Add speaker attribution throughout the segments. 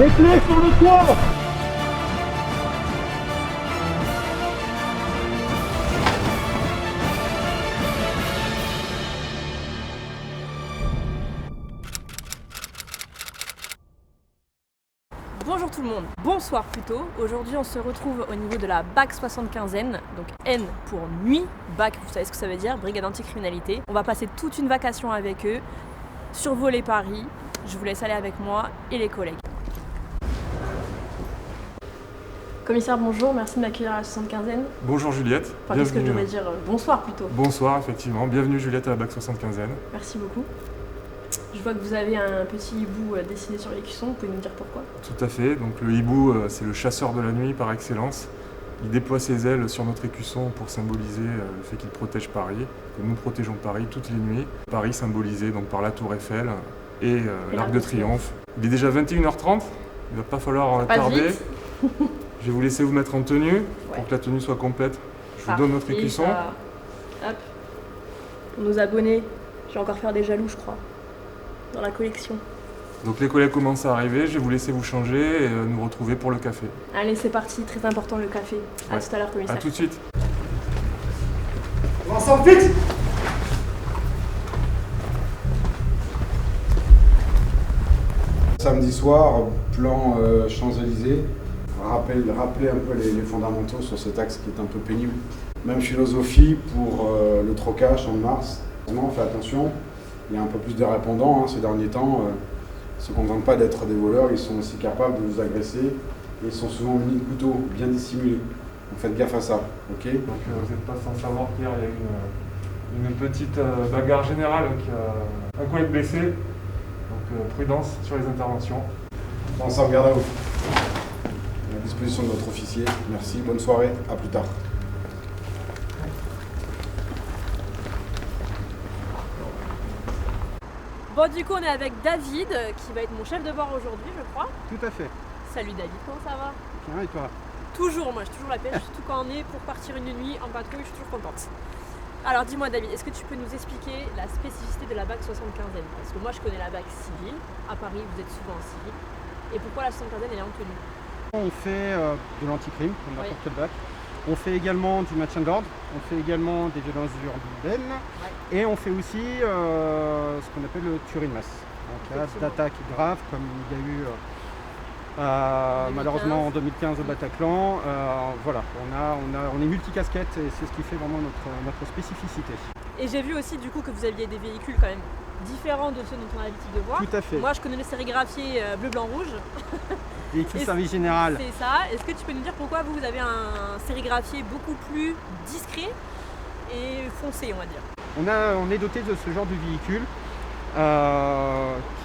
Speaker 1: Les clés sur le toit.
Speaker 2: Bonjour tout le monde, bonsoir plutôt. Aujourd'hui on se retrouve au niveau de la BAC 75N, donc N pour nuit, BAC vous savez ce que ça veut dire, Brigade Anticriminalité. On va passer toute une vacation avec eux, survoler Paris. Je vous laisse aller avec moi et les collègues. Commissaire, bonjour, merci de m'accueillir à la 75N.
Speaker 3: Bonjour Juliette.
Speaker 2: Enfin, qu'est-ce que je devrais dire? Bonsoir plutôt.
Speaker 3: Bonsoir, effectivement. Bienvenue Juliette à la BAC 75N.
Speaker 2: Merci beaucoup. Je vois que vous avez un petit hibou dessiné sur l'écusson, vous pouvez nous dire pourquoi?
Speaker 3: Tout à fait. Donc le hibou, c'est le chasseur de la nuit par excellence. Il déploie ses ailes sur notre écusson pour symboliser le fait qu'il protège Paris, que nous protégeons Paris toutes les nuits. Paris symbolisé donc par la Tour Eiffel et l'Arc de Triomphe. Il est déjà 21h30, il va pas falloir tarder. Je vais vous laisser vous mettre en tenue pour que la tenue soit complète. Je vous donne notre écusson.
Speaker 2: Hop. Pour nos abonnés, je vais encore faire des jaloux je crois, dans la collection.
Speaker 3: Donc les collègues commencent à arriver, je vais vous laisser vous changer et nous retrouver pour le café.
Speaker 2: Allez c'est parti, très important le café. À tout à l'heure commissaire.
Speaker 3: À tout de suite.
Speaker 1: Ensemble vite.
Speaker 4: Samedi soir, plan Champs-Élysées, rappeler un peu les fondamentaux sur cet axe qui est un peu pénible. Même philosophie pour le trocage en mars. On fait attention, il y a un peu plus de répondants ces derniers temps. Ils ne se contentent pas d'être des voleurs, ils sont aussi capables de vous agresser et ils sont souvent munis de couteaux, bien dissimulés. Donc faites gaffe à ça, ok?
Speaker 3: Donc vous n'êtes pas sans savoir qu'hier il y a eu une petite bagarre générale avec un collègue blessé. Donc prudence sur les interventions.
Speaker 4: On s'en regarde à vous. À la disposition de notre officier. Merci, bonne soirée, à plus tard.
Speaker 2: Bon du coup on est avec David qui va être mon chef de bord aujourd'hui je crois.
Speaker 5: Tout à fait.
Speaker 2: Salut David, comment ça va?
Speaker 5: Bien et toi?
Speaker 2: Toujours, moi j'ai toujours la pêche, surtout quand on est pour partir une nuit en patrouille, je suis toujours contente. Alors dis-moi David, est-ce que tu peux nous expliquer la spécificité de la BAC 75N? Parce que moi je connais la BAC civile, à Paris vous êtes souvent en civil, et pourquoi la 75N elle est en tenue?
Speaker 5: On fait de l'anticrime, comme n'importe quelle BAC. On fait également du maintien de l'ordre, on fait également des violences urbaines, et on fait aussi ce qu'on appelle le tuerie de masse. En cas d'attaque grave, comme il y a eu malheureusement en 2015 au Bataclan. Voilà, on est multicasquette et c'est ce qui fait vraiment notre spécificité.
Speaker 2: Et j'ai vu aussi du coup que vous aviez des véhicules quand même différents de ceux dont on a l'habitude de voir.
Speaker 5: Tout à fait.
Speaker 2: Moi je connais le sérigraphié bleu, blanc, rouge.
Speaker 5: Véhicule service général.
Speaker 2: C'est ça. Est-ce que tu peux nous dire pourquoi vous avez un sérigraphié beaucoup plus discret et foncé on va dire?
Speaker 5: On est doté de ce genre de véhicule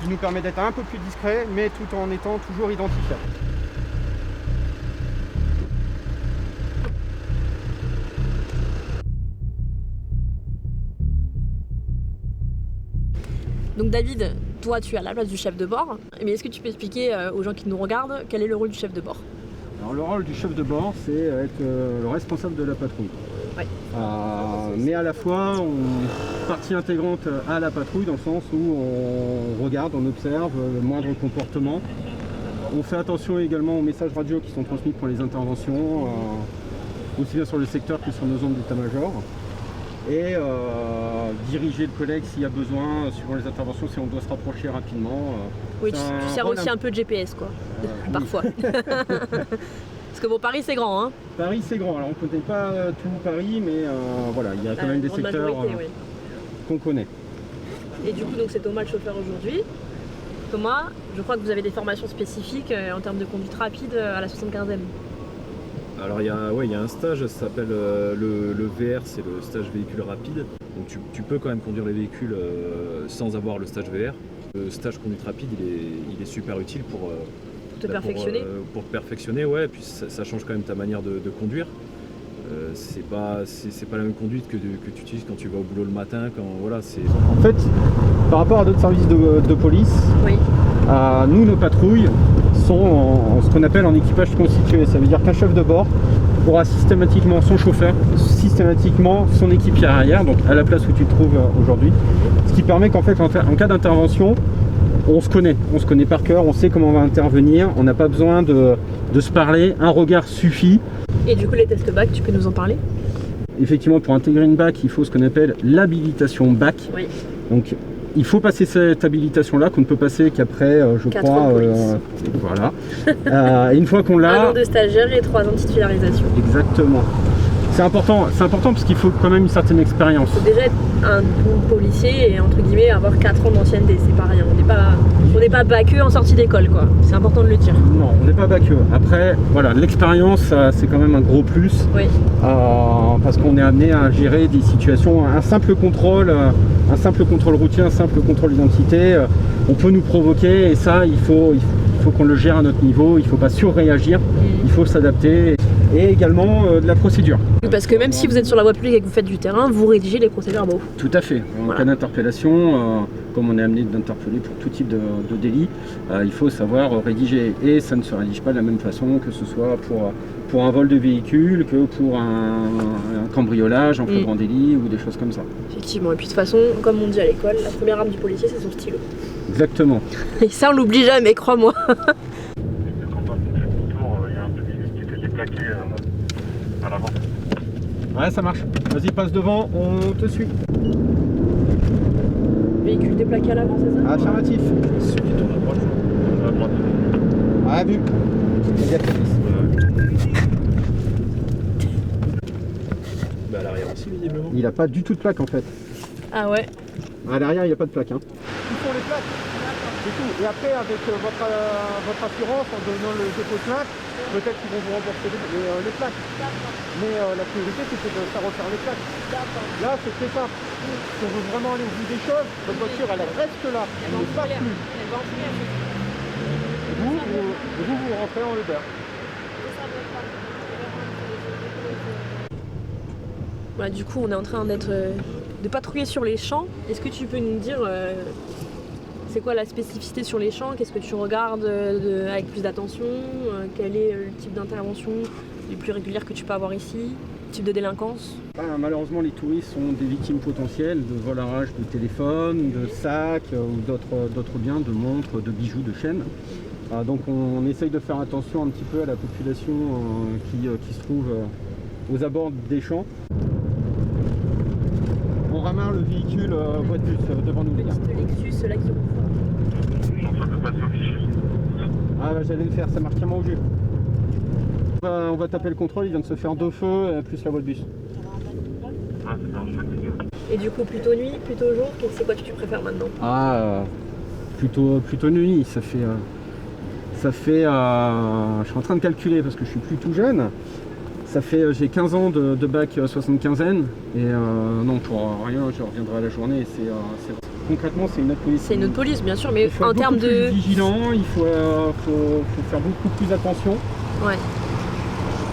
Speaker 5: qui nous permet d'être un peu plus discret mais tout en étant toujours identifiable.
Speaker 2: Donc David, toi tu es à la place du chef de bord, mais est-ce que tu peux expliquer aux gens qui nous regardent quel est le rôle du chef de bord?
Speaker 5: Alors le rôle du chef de bord c'est être le responsable de la patrouille.
Speaker 2: Ouais.
Speaker 5: Mais à la fois partie intégrante à la patrouille dans le sens où on regarde, on observe le moindre comportement. On fait attention également aux messages radio qui sont transmis pour les interventions, aussi bien sur le secteur que sur nos zones d'état-major. Et diriger le collègue s'il y a besoin, suivant les interventions, si on doit se rapprocher rapidement.
Speaker 2: Oui, tu sers aussi un peu de GPS quoi, parfois. Parce que bon, Paris c'est grand hein.
Speaker 5: Paris c'est grand, alors on ne connaît pas tout Paris, mais voilà, il y a quand même des secteurs qu'on connaît.
Speaker 2: Et du coup, donc c'est Thomas le chauffeur aujourd'hui. Thomas, je crois que vous avez des formations spécifiques en termes de conduite rapide à la 75e.
Speaker 6: Alors il y a un stage, ça s'appelle le VR, c'est le stage véhicule rapide. Donc tu peux quand même conduire les véhicules sans avoir le stage VR. Le stage conduite rapide il est super utile pour
Speaker 2: te perfectionner.
Speaker 6: Pour te perfectionner, ouais, et puis ça change quand même ta manière de conduire. C'est pas la même conduite que tu utilises quand tu vas au boulot le matin.
Speaker 5: En fait, par rapport à d'autres services de police,
Speaker 2: oui.
Speaker 5: Nous, nos patrouilles sont en ce qu'on appelle en équipage constitué. Ça veut dire qu'un chef de bord aura systématiquement son chauffeur, systématiquement son équipier arrière, donc à la place où tu te trouves aujourd'hui. Ce qui permet qu'en fait, en cas d'intervention, on se connaît par cœur, on sait comment on va intervenir, on n'a pas besoin de se parler, un regard suffit.
Speaker 2: Et du coup, les tests BAC, tu peux nous en parler?
Speaker 5: Effectivement, pour intégrer une BAC, il faut ce qu'on appelle l'habilitation BAC.
Speaker 2: Oui.
Speaker 5: Donc, il faut passer cette habilitation-là, qu'on ne peut passer qu'après, je
Speaker 2: 4
Speaker 5: crois,
Speaker 2: ans de police.
Speaker 5: voilà. Une fois qu'on l'a...
Speaker 2: 1 an de stagiaire et 3 ans de titularisation.
Speaker 5: Exactement. C'est important parce qu'il faut quand même une certaine expérience.
Speaker 2: Il faut déjà être un bon policier et entre guillemets avoir 4 ans d'ancienneté, c'est pas rien. On n'est pas baqueux en sortie d'école, quoi. C'est important de le dire.
Speaker 5: Non, on n'est pas baqueux. Après, voilà, l'expérience, c'est quand même un gros plus.
Speaker 2: Oui.
Speaker 5: Parce qu'on est amené à gérer des situations, un simple contrôle routier, un simple contrôle d'identité, on peut nous provoquer et ça, il faut qu'on le gère à notre niveau, il ne faut pas surréagir, il faut s'adapter. Et également de la procédure.
Speaker 2: Parce que même si vous êtes sur la voie publique et que vous faites du terrain, vous rédigez les procès-verbaux.
Speaker 5: Tout à fait. En cas d'interpellation, comme on est amené d'interpeller pour tout type de délit, il faut savoir rédiger. Et ça ne se rédige pas de la même façon que ce soit pour un vol de véhicule, que pour un cambriolage en flagrant délit ou des choses comme ça.
Speaker 2: Effectivement. Et puis de toute façon, comme on dit à l'école, la première arme du policier, c'est son stylo.
Speaker 5: Exactement.
Speaker 2: Et ça, on l'oublie jamais, crois-moi.
Speaker 1: À l'avant.
Speaker 5: Ouais, ça marche. Vas-y, passe devant, on te suit.
Speaker 2: Véhicule déplaqué à l'avant, c'est ça?
Speaker 5: Affirmatif.
Speaker 6: Celui qui tourne à droite,
Speaker 1: À droite.
Speaker 5: Ah, vu.
Speaker 6: bah, à l'arrière aussi, visiblement.
Speaker 5: Il a pas du tout de plaque en fait.
Speaker 2: Ah ouais.
Speaker 5: À l'arrière, il n'y a pas de plaque. Hein. Ils font les plaques. C'est tout. Et après, avec votre assurance, en donnant le dépôt de plaque, peut-être qu'ils vont vous rembourser les plaques. Mais la priorité, c'était de faire refaire les plaques. Là, c'est très simple. Si on veut vraiment aller au bout des choses, votre voiture, elle reste là. Elle ne part plus. Vous rentrez en Uber.
Speaker 2: Voilà, du coup, on est en train de patrouiller sur les champs. Est-ce que tu peux nous dire c'est quoi la spécificité sur les champs? Qu'est-ce que tu regardes avec plus d'attention? Quel est le type d'intervention les plus régulières que tu peux avoir ici? Type de délinquance?
Speaker 5: Malheureusement, les touristes sont des victimes potentielles de volage de téléphone, de sacs ou d'autres biens, de montres, de bijoux, de chaînes. Donc on essaye de faire attention un petit peu à la population qui se trouve aux abords des champs. On ramène le véhicule voie de bus devant nous.
Speaker 2: Petit Lexus là qui roule.
Speaker 1: Non, ça peut passer au fichier.
Speaker 5: Ah bah, j'allais le faire, ça marche au jus. On va taper le contrôle, il vient de se faire 2 feux plus la voie de bus.
Speaker 1: Ah, c'est ça, je fais.
Speaker 2: Et du coup, plutôt nuit, plutôt jour, c'est quoi que tu préfères maintenant?
Speaker 5: Plutôt nuit, ça fait je suis en train de calculer parce que je suis plus tout jeune. J'ai 15 ans de bac 75e et non, pour rien, je reviendrai à la journée. Concrètement, c'est une autre police.
Speaker 2: C'est une autre police, bien sûr, mais en termes de...
Speaker 5: Il faut être plus vigilant, il faut faire beaucoup plus attention.
Speaker 2: Ouais.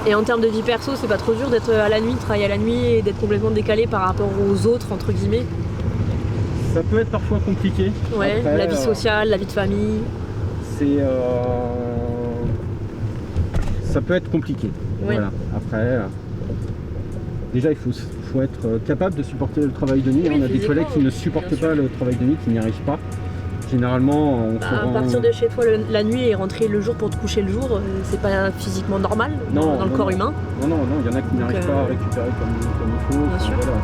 Speaker 2: Et en termes de vie perso, c'est pas trop dur d'être à la nuit, de travailler à la nuit et d'être complètement décalé par rapport aux autres, entre guillemets?
Speaker 5: Ça peut être parfois compliqué.
Speaker 2: Ouais,
Speaker 5: après,
Speaker 2: la vie sociale, la vie de famille.
Speaker 5: Ça peut être compliqué.
Speaker 2: Ouais. Voilà.
Speaker 5: Après, déjà il faut être capable de supporter le travail de nuit.
Speaker 2: Oui,
Speaker 5: on a des collègues qui ne supportent pas le travail de nuit, qui n'y arrivent pas. Généralement,
Speaker 2: partir de chez toi la nuit et rentrer le jour pour te coucher le jour, c'est pas physiquement normal dans le corps humain.
Speaker 5: Non, il y en a qui n'arrivent pas à récupérer comme il faut.
Speaker 2: Bien sûr.
Speaker 5: Voilà,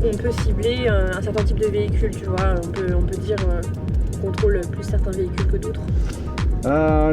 Speaker 2: on peut cibler un certain type de véhicule, tu vois, on peut dire qu'on contrôle plus certains véhicules que d'autres.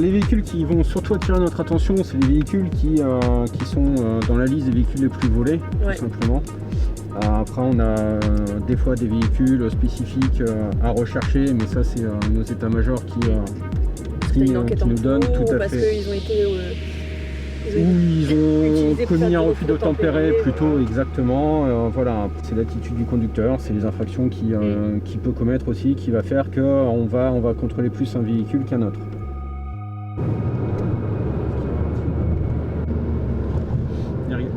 Speaker 5: Les véhicules qui vont surtout attirer notre attention, c'est les véhicules qui sont dans la liste des véhicules les plus volés, tout simplement. Après, on a des fois des véhicules spécifiques à rechercher, mais ça, c'est nos états-majors qui
Speaker 2: suite à une enquête en
Speaker 5: nous donnent,
Speaker 2: cours,
Speaker 5: tout à
Speaker 2: parce
Speaker 5: fait.
Speaker 2: qu'ils ont été...
Speaker 5: Ils ont
Speaker 2: utilisé pour
Speaker 5: commis
Speaker 2: faire
Speaker 5: un
Speaker 2: du
Speaker 5: refus
Speaker 2: d'obtempérer,
Speaker 5: d'obtempérer plutôt,
Speaker 2: voilà.
Speaker 5: exactement. Voilà, c'est l'attitude du conducteur, c'est les infractions qu'il peut commettre aussi, qui va faire qu'on va contrôler plus un véhicule qu'un autre.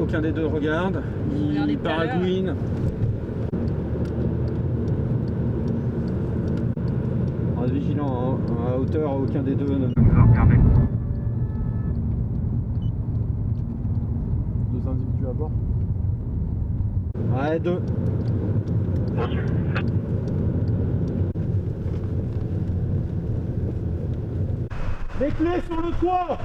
Speaker 5: Aucun des deux regarde,
Speaker 2: Regardez
Speaker 5: il
Speaker 2: tout à l'heure.
Speaker 5: baragouine. Reste vigilant, hein, à hauteur, aucun des deux ne...
Speaker 1: Regardez.
Speaker 5: Deux individus à bord. Ouais, deux.
Speaker 1: Reçu.
Speaker 5: Les clés sur le toit!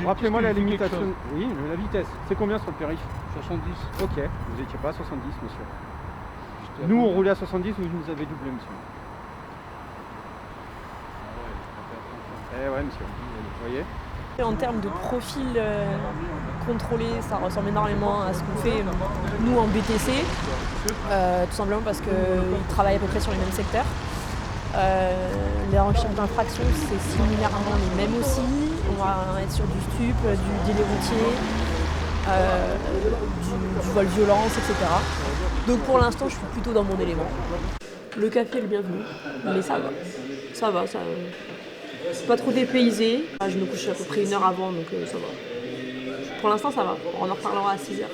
Speaker 5: Rappelez-moi la limitation. Oui, la vitesse. C'est combien sur le périph'?
Speaker 7: 70.
Speaker 5: Ok, vous n'étiez pas à 70, monsieur. Nous, on roulait à 70, vous nous avez doublé, monsieur. Eh ouais, monsieur. Vous voyez?
Speaker 2: En termes de profil contrôlé, ça ressemble énormément à ce qu'on fait nous en BTC, tout simplement parce qu'ils travaillent à peu près sur les mêmes secteurs. Les recherches d'infraction, c'est similairement les mêmes aussi. On va être sur du stup, du délit routier, du vol violence, etc. Donc pour l'instant, je suis plutôt dans mon élément. Le café est le bienvenu, mais ça va. Ça va, ça... C'est pas trop dépaysé. Je me couche à peu près 1 heure avant, donc ça va. Pour l'instant, ça va. On en reparlera à 6h.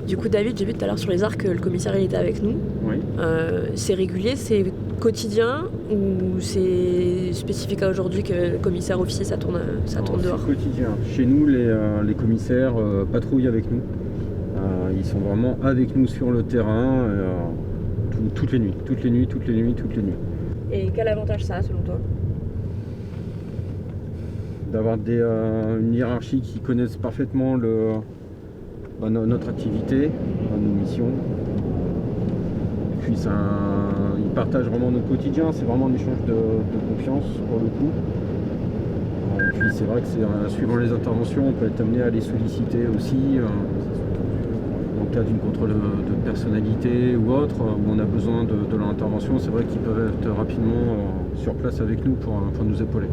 Speaker 2: Du coup, David, j'ai vu tout à l'heure sur les arcs que le commissaire il était avec nous.
Speaker 5: Oui.
Speaker 2: C'est régulier, c'est quotidien ou c'est spécifique à aujourd'hui que le commissaire officier ça tourne dehors?
Speaker 5: C'est quotidien. Chez nous, les commissaires patrouillent avec nous. Ils sont vraiment avec nous sur le terrain toutes les nuits.
Speaker 2: Et quel avantage ça a selon toi?
Speaker 5: D'avoir une hiérarchie qui connaissent parfaitement notre activité, nos missions. Et puis ils partagent vraiment notre quotidien, c'est vraiment un échange de confiance pour le coup. Et puis c'est vrai que suivant les interventions, on peut être amené à les solliciter aussi. Dans le cas d'une contrôle de personnalité ou autre, où on a besoin de leur intervention, c'est vrai qu'ils peuvent être rapidement sur place avec nous pour nous épauler.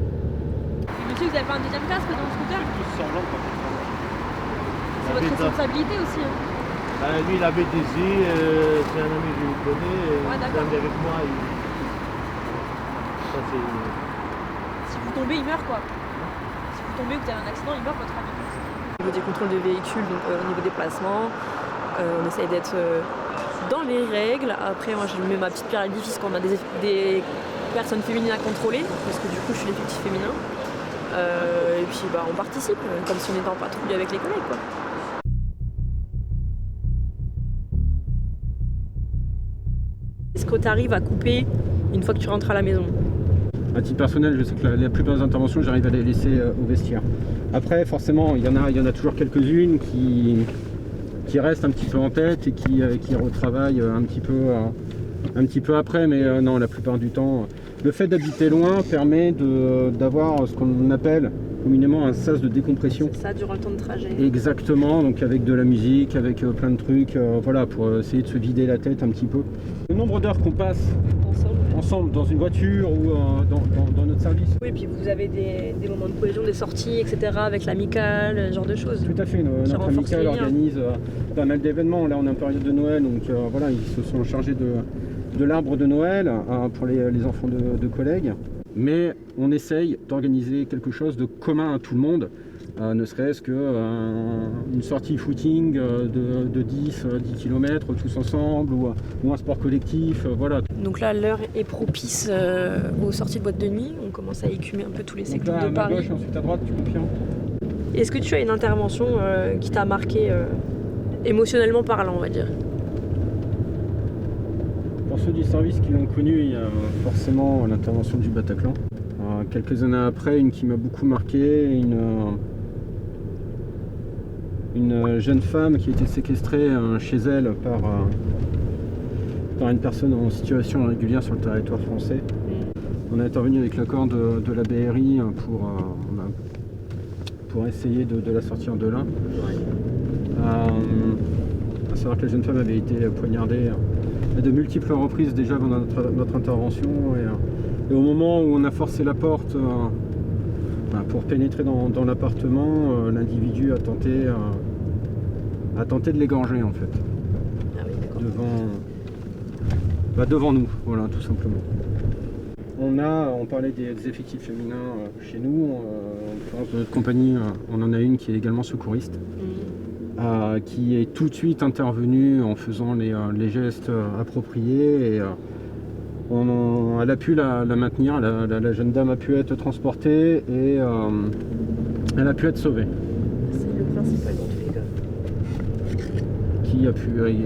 Speaker 2: Monsieur, vous avez pas un deuxième casque dans le scooter? C'est votre responsabilité aussi. Hein.
Speaker 7: Lui, il a BTC, c'est un ami que je connais,
Speaker 2: Ouais,
Speaker 7: il
Speaker 2: d'accord.
Speaker 7: est avec moi. Ça, c'est...
Speaker 2: Si vous tombez, il meurt quoi. Si vous tombez ou que vous avez un accident, il meurt votre ami. Au niveau des contrôles de véhicules, donc au niveau des placements, on essaye d'être dans les règles. Après, moi, je mets ma petite pierre à l'édifice quand on a des personnes féminines à contrôler, parce que du coup, je suis l'effectif féminin. Et puis, on participe, comme si on était en patrouille avec les collègues, quoi. Est-ce que tu arrives à couper une fois que tu rentres à la maison?
Speaker 5: À titre personnel, je sais que la plupart des interventions, j'arrive à les laisser au vestiaire. Après, forcément, il y en a toujours quelques-unes qui restent un petit peu en tête et qui retravaillent un petit peu après, mais non, la plupart du temps, le fait d'habiter loin permet d'avoir ce qu'on appelle communément un sas de décompression.
Speaker 2: C'est ça, durant le temps de trajet.
Speaker 5: Exactement, donc avec de la musique, avec plein de trucs, voilà, pour essayer de se vider la tête un petit peu. Le nombre d'heures qu'on passe ensemble dans une voiture ou dans notre service.
Speaker 2: Oui, et puis vous avez des moments de cohésion, des sorties, etc. avec l'amicale, ce genre de choses.
Speaker 5: Tout à fait, notre
Speaker 2: renforce
Speaker 5: amicale
Speaker 2: les liens.
Speaker 5: organise pas mal d'événements. Là, on est en période de Noël, donc voilà, ils se sont chargés de l'arbre de Noël pour les enfants de collègues. Mais on essaye d'organiser quelque chose de commun à tout le monde, ne serait-ce qu'une sortie footing de 10 km tous ensemble ou un sport collectif, voilà.
Speaker 2: Donc là, l'heure est propice aux sorties de boîte de nuit. On commence à écumer un peu tous les
Speaker 5: Donc
Speaker 2: secteurs
Speaker 5: là,
Speaker 2: de
Speaker 5: à ma
Speaker 2: Paris.
Speaker 5: gauche, ensuite à droite, tu confirmes?
Speaker 2: Est-ce que tu as une intervention qui t'a marqué émotionnellement parlant, on va dire?
Speaker 5: Pour ceux du service qui l'ont connu, il y a forcément l'intervention du Bataclan. Quelques années après, une qui m'a beaucoup marqué, une jeune femme qui a été séquestrée chez elle par une personne en situation irrégulière sur le territoire français. On a intervenu avec l'accord de la BRI pour essayer de la sortir de là. à savoir que la jeune femme avait été poignardée à de multiples reprises déjà pendant notre intervention. Et au moment où on a forcé la porte pour pénétrer dans l'appartement, l'individu a tenté de l'égorger en fait.
Speaker 2: Ah oui, d'accord.
Speaker 5: Devant nous, voilà, tout simplement. On parlait des effectifs féminins chez nous. Dans notre compagnie, on en a une qui est également secouriste, qui est tout de suite intervenue en faisant les gestes appropriés. Et elle a pu la maintenir, la jeune dame a pu être transportée et elle a pu être sauvée.
Speaker 2: C'est le principal dans tous les cas.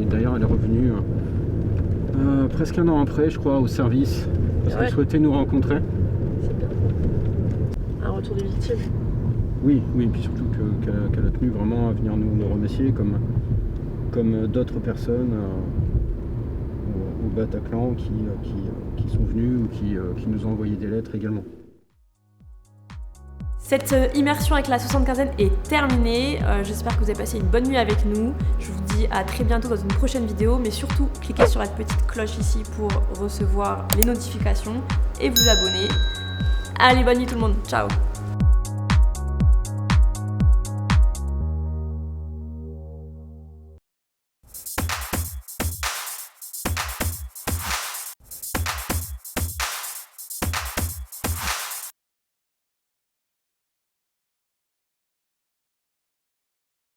Speaker 5: D'ailleurs, elle est revenue presque un an après, je crois, au service, parce qu'elle souhaitait nous rencontrer.
Speaker 2: C'est bien. Un retour des victimes.
Speaker 5: Oui, et puis surtout qu'elle a tenu vraiment à venir nous remercier comme d'autres personnes au Bataclan qui sont venus ou qui nous ont envoyé des lettres également.
Speaker 2: Cette immersion avec la 75e est terminée. J'espère que vous avez passé une bonne nuit avec nous. Je vous dis à très bientôt dans une prochaine vidéo, mais surtout cliquez sur la petite cloche ici pour recevoir les notifications et vous abonner. Allez, bonne nuit tout le monde, ciao!